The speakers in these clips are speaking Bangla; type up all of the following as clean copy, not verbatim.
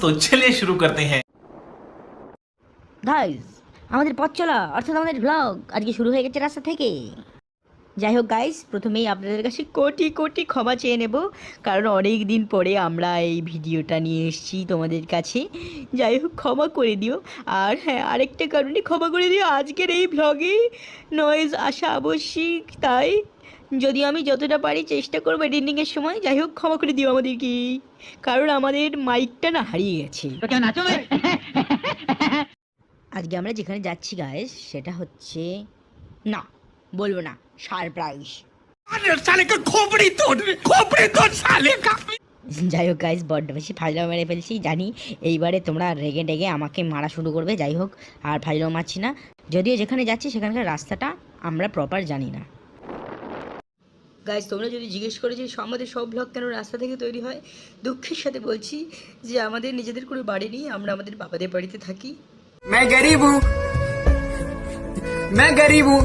तो चलिए शुरू करते हैं। গাইজ আমাদের পথ চলা অর্থাৎ আমাদের ব্লগ আজকে শুরু হয়ে গেছে রাস্তা থেকে। যাই হোক গাইজ, প্রথমেই আপনাদের কাছে কোটি কোটি ক্ষমা চেয়ে নেব, কারণ অনেক দিন পরে আমরা এই ভিডিওটা নিয়ে এসেছি তোমাদের কাছে। যাই হোক ক্ষমা করে দিও। আর হ্যাঁ, আরেকটা কারণে ক্ষমা করে দিও, আজকের এই ব্লগে নয়েজ আসা আবশ্যিক, তাই যদিও আমি যতটা পারি চেষ্টা করবো এডিটিংয়ের সময়। যাই হোক ক্ষমা করে দিও আমাদেরকে, কারণ আমাদের মাইকটা না হারিয়ে গেছে। আজকে আমরা যেখানে যাচ্ছি গাইস সেটা হচ্ছে, না বলবো না, সারপ্রাইজ। যাই হোক গাইস, বড্ড বেশি ফাজলামো মেরে ফেলছি জানি, এইবারে তোমরা রেগে ডেগে আমাকে মারা শুরু করবে। যাই হোক, আর ফাজলামো মারছি না, যদিও যেখানে যাচ্ছি সেখানকার রাস্তাটা আমরা প্রপার জানি না। গাইস, তোমরা যদি জিজ্ঞেস করে যে আমাদের সব ব্লগ কেন রাস্তা থেকে তৈরি হয়, দুঃখের সাথে বলছি যে আমাদের নিজেদের কোনো বাড়ি নেই, আমরা আমাদের বাবাদের বাড়িতে থাকি। मैं गरीब हूँ, मैं गरीब हूँ।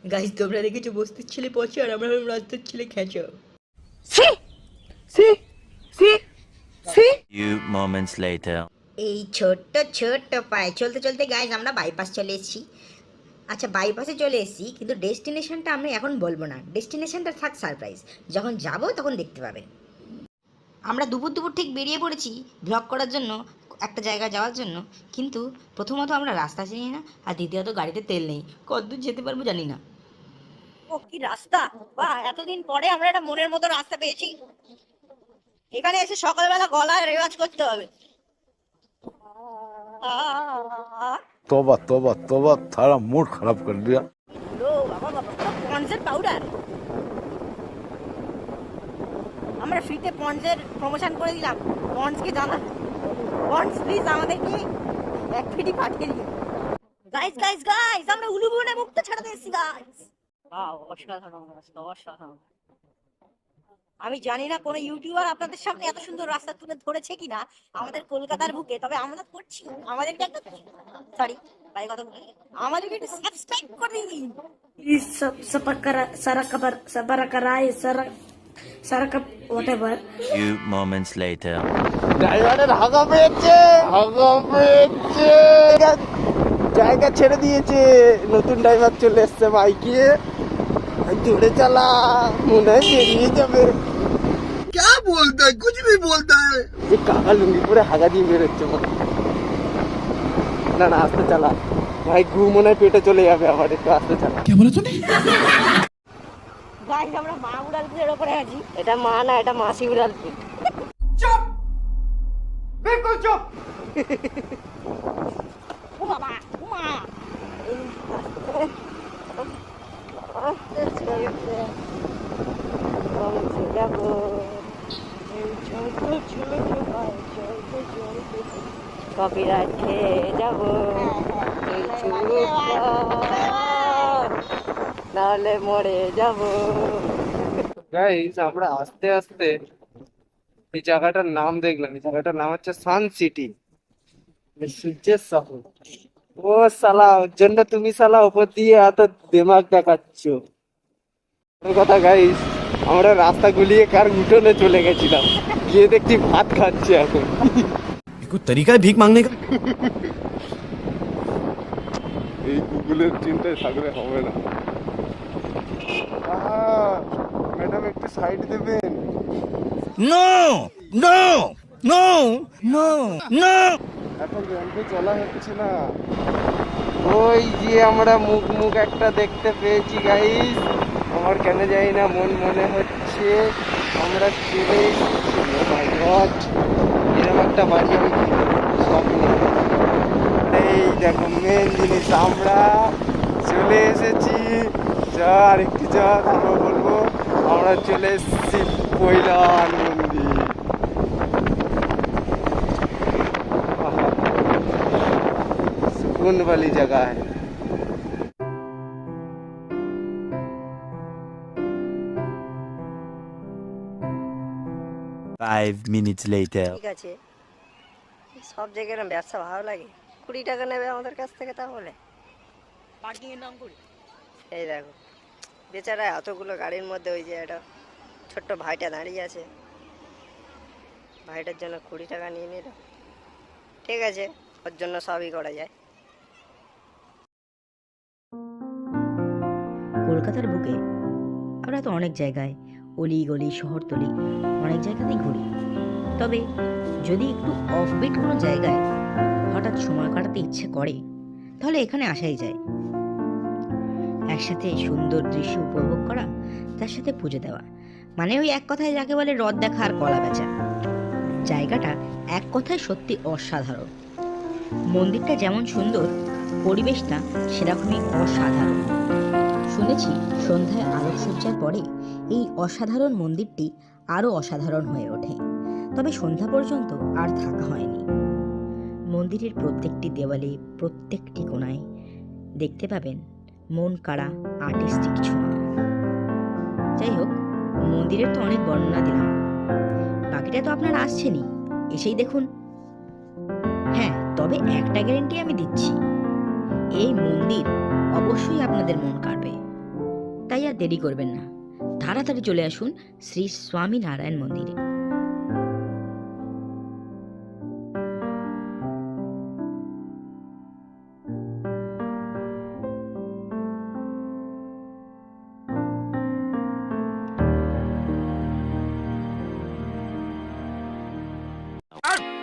গাইস, তোমরা দেখেছো বস্তির ছেলে পচে আর আমরা হলাম রাস্তার ছেলে খেঁচো। Few moments later. এই ছোট্ট ছোট্ট পায়ে চলতে চলতে গাইস আমরা বাইপাস চলে এসেছি। আচ্ছা, বাইপাসে চলে এসেছি, কিন্তু ডেস্টিনেশনটা আমি এখন বলবো না, ডেস্টিনেশনটা থাক সারপ্রাইজ, যখন যাব তখন দেখতে পাবেন। আমরা দুপুর দুপুর ঠিক বেরিয়ে পড়েছি ব্লগ করার জন্য, একটা জায়গায় যাওয়ার জন্য, কিন্তু প্রথমত আমরা রাস্তা চিনি না, আর দ্বিতীয়ত গাড়িতে তেল নেই, কতদূর যেতে পারবো জানি না। ও কি রাস্তা! বাহ, এতদিন পরে আমরা একটা মনের মতো রাস্তা পেয়েছি। এখানে এসে সকালবেলা গলায় রেওয়াজ করতে হবে। तौबा तौबा तौबा, सारा मूड खराब कर दिया। পন্ডসের পাউডার আমরা ফ্রিতে পন্ডসের প্রমোশন করে দিলাম। পন্ডসকে জানা, পন্ডস প্লিজ আমাদেরকে এক ফিটি পাঠিয়ে দিন। গাইস গাইস গাইস, আমরা উলুবনে মুক্ত ছাড়াতে এসেছি গাইস। বাহ, অসাধারণ রাস্তা, অসাধারণ। আমি জানি না কোনো ইউটিউবার আপনাদের সামনে এত সুন্দর রাস্তা তুলে ধরেছে কিনা আমাদের কলকাতার বুকে, তবে আমরা করছি। আমাদেরকে একটা সরি ভাই কথা বলি, আমাদেরকে একটু সাবস্ক্রাইব করে দিন please. সারাকা whatever। Few moments later. ড্রাইভারের হাগা পেয়েছে, হাগা পেয়েছে, জায়গা ছেড়ে দিয়েছে। নতুন ড্রাইভার চলে এসছে বাইকে, জোরে চালা, মনে হয় বেরিয়ে যাবে। क्या बोलता है, कुछ भी बोलता है। ये काका लुंगी পরে হাগা দিয়ে বেরোচ্ছে। না না, আস্তে চালা ভাই, ঘু মনে হয় পেটে চলে যাবে আবার, একটু আস্তে চালা। क्या बोला तूने? গাইস, আমরা মা উড়ালপুরের ওপরে আছি। এটা মা না, এটা মাসি উড়ালপুর। चुप, बिल्कुल चुप। ও বাবা, ও মা, কপিরাইট খেয়ে যাবো, নাহলে মরে যাবো। গাইস, আমরা আস্তে আস্তে এই জায়গাটার নাম দেখলাম, এই জায়গাটার নাম হচ্ছে সান সিটি, সূর্যের শহর। ও সালা, ওর জন্য তুমি সালা উপর দিয়ে এত দিমাগ দেখাচ্ছ। ওই কথা গাইস, আমরা রাস্তা গুলিয়ে কার উঠোনে চলে গেছিলাম, গিয়ে দেখছি ভাত খাচ্ছে এখন। कोई तरीका है भीख मांगने का? এই গুগলের চিন্তায় থাকলে হবে না। ম্যাডাম একটু সাইড দেবেন? No, no, no, no, no. এখন র্যাম্পে চলা হচ্ছে না। ওই যে আমরা মুখ মুখ একটা দেখতে পেয়েছি গাইস, আমার কেন জানি না মনে হচ্ছে আমরা চলে এসেছি। ও মাই গড, এরকম একটা বাড়ি আমি স্বপ্নে। এই দেখো মেন জিনিস, আমরা চলে এসেছি। যা আর একটু যা তারপর বলবো, আমরা চলে এসেছি কৈলান মন্দির। सुकून वाली जगह है। 5 minutes later. ঠিক আছে, সব জায়গায় ব্যবসা ভালো লাগে। 20 টাকা নেবে আমাদের কাছ থেকে, তাহলে পার্কিং এর নাম করে। এই দেখো বেচারা এতগুলো গাড়ির মধ্যে ওই যে একটা ছোট্ট ভাইটা দাঁড়িয়ে আছে। ভাইটার জন্য 20 টাকা নিয়ে নিল, ঠিক আছে, ওর জন্য সবই করা যায়। কলকাতার বুকে আমরা তো অনেক জায়গায় অলি গলি শহরতলি অনেক জায়গাতেই ঘুরি, তবে যদি একটু অফবিট কোনো জায়গায় হঠাৎ সময় কাটাতে ইচ্ছে করে তাহলে এখানে আসাই যায়। একসাথে সুন্দর দৃশ্য উপভোগ করা, তার সাথে পুজো দেওয়া, মানে ওই এক কথায় যাকে বলে রথ দেখা আর কলা বেচা। জায়গাটা এক কথায় সত্যি অসাধারণ। মন্দিরটা যেমন সুন্দর, পরিবেশটা সেরকমই অসাধারণ। শুনেছি সন্ধ্যায় আলোকসজ্জার পরে এই অসাধারণ মন্দিরটি আরও অসাধারণ হয়ে ওঠে, তবে সন্ধ্যা পর্যন্ত আর থাকা হয়নি। মন্দিরের প্রত্যেকটি দেওয়ালে, প্রত্যেকটি কোণায় দেখতে পাবেন মন কাড়া আর্টিস্টিক ছোঁয়া। যাই হোক, মন্দিরের তো অনেক বর্ণনা দিলাম, বাকিটা তো আপনারা আসছেনই, এসেই দেখুন। হ্যাঁ, তবে একটা গ্যারেন্টি আমি দিচ্ছি, এই মন্দির অবশ্যই আপনাদের মন কাড়বে। তাই আর দেরি করবেন না, তাড়াতাড়ি চলে আসুন শ্রী স্বামী নারায়ণ মন্দিরে।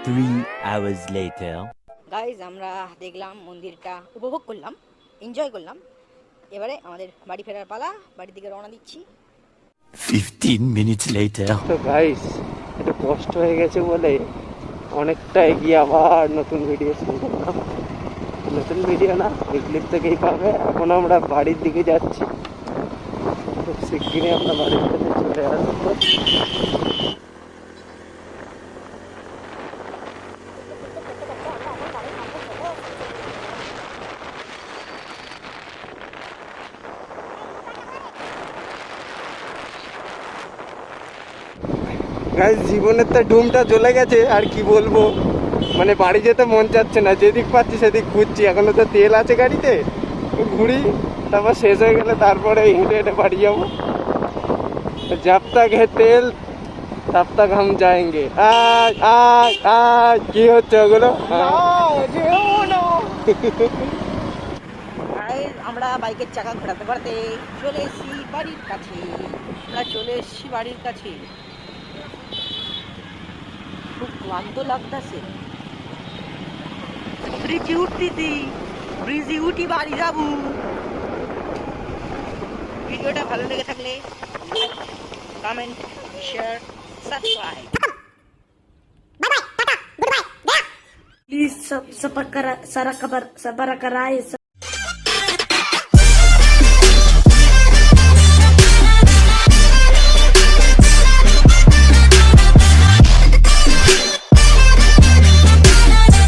Three hours later. গাইজ, আমরা দেখলাম মন্দিরটা, উপভোগ করলাম, এনজয় করলাম। এবারে আমাদের বাড়ি ফেরার পালা, বাড়ির দিকে রওনা দিচ্ছি। 15 minutes later. তো গাইস, একটু কষ্ট হয়ে গেছে বলে অনেকটা এগিয়ে আবার নতুন ভিডিও শুরু করলাম। নতুন ভিডিও না, এই ক্লিপ থেকেই পাবে। এখন আমরা বাড়ির দিকে যাচ্ছি, খুব শিগগিরই আমরা বাড়ির থেকে চলে আসবো। গাইস, জীবনের তো ডুমটা জ্বলে গেছে, আর কি বলবো, মানে বাড়ি যেতে মন চাচ্ছে না, যেদিক পাচ্ছি সেদিক ঘুরছি। এখনো তো তেল আছে গাড়িতে, ঘুরি, তারপর শেষ হয়ে গেলে তারপরে হেঁটে হেঁটে বাড়ি যাবো। जब तक है तेल तब तक हम जाएंगे। আয় আয় আয়, কি হচ্ছে ওগুলো? আমরা বাইকের চাকা ঘোরাতে ঘোরাতে চলে এসেছি বাড়ির কাছে। খুব ক্লান্ত লাগতেছে, ব্রিজে উঠতেছি, ব্রিজে উঠি বাড়ি যাবো। ভিডিওটা ভালো লেগে থাকলে কমেন্ট, শেয়ার, সাবস্ক্রাইব। প্লিজ সব